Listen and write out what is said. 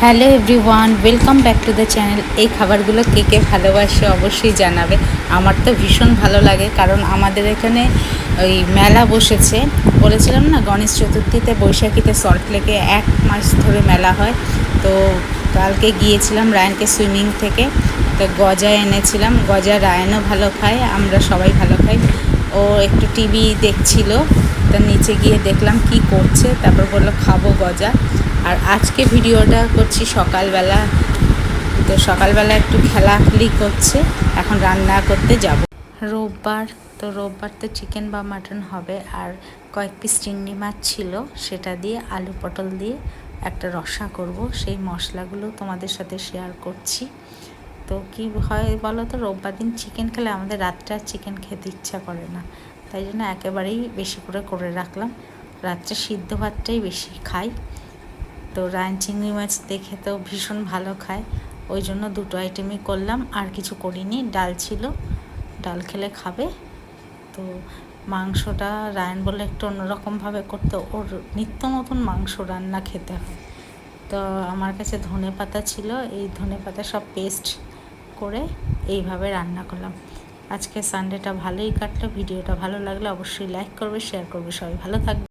Hello everyone, welcome back to the channel. এই খাবারগুলো কে কে ভালোবাসে অবশ্যই জানাবে। আমার তো ভীষণ ভালো লাগে, কারণ আমাদের এখানে ওই মেলা বসেছে। বলেছিলাম না, গণেশ চতুর্থীতে বৈশাখীতে সল্টলেকে 1 মাস ধরে মেলা হয়। তো কালকে গিয়েছিলাম রায়নকে সুইমিং থেকে, তো গজা এনেছিলাম। গজা রায়নও ভালো খায়, আমরা সবাই ভালো খাই। ও একটু টিভি দেখছিল, তার নিচে গিয়ে দেখলাম কি করছে, তারপর বললো খাবো গজা। আর আজকে ভিডিওটা করছি সকালবেলা, তো সকালবেলা একটু খেলাখেলি করছে, এখন রান্না করতে যাব। রোববার তো চিকেন বা মাটন হবে। আর কয়েক পিস চিংড়ি মাছ ছিল, সেটা দিয়ে আলু পটল দিয়ে একটা রসা করব। সেই মশলাগুলো তোমাদের সাথে শেয়ার করছি। তো কি হয় বলো তো, রোববার দিন চিকেন খেলে আমাদের রাত্রে আর চিকেন খেতে ইচ্ছা করে না, তাই জন্য একেবারেই বেশি করে রাখলাম। রাত্রে সিদ্ধ ভাতটাই বেশি খাই। তো রায়ন চিংড়ি মাছ দেখে তো ভীষণ ভালো খায়, ওই জন্য দুটো আইটেমই করলাম, আর কিছু করিনি। ডাল ছিল, ডাল খেলে খাবে। তো মাংসটা রায়ন বলে একটু অন্যরকমভাবে করতে, ওর নিত্য নতুন মাংস রান্না খেতে হয়। তো আমার কাছে ধনেপাতা ছিল, এই ধনেপাতা সব পেস্ট করে এইভাবে রান্না করলাম। আজকে সানডেটা ভালোই কাটলো। ভিডিওটা ভালো লাগলে অবশ্যই লাইক করবে, শেয়ার করবে। সবাই ভালো থাকবে।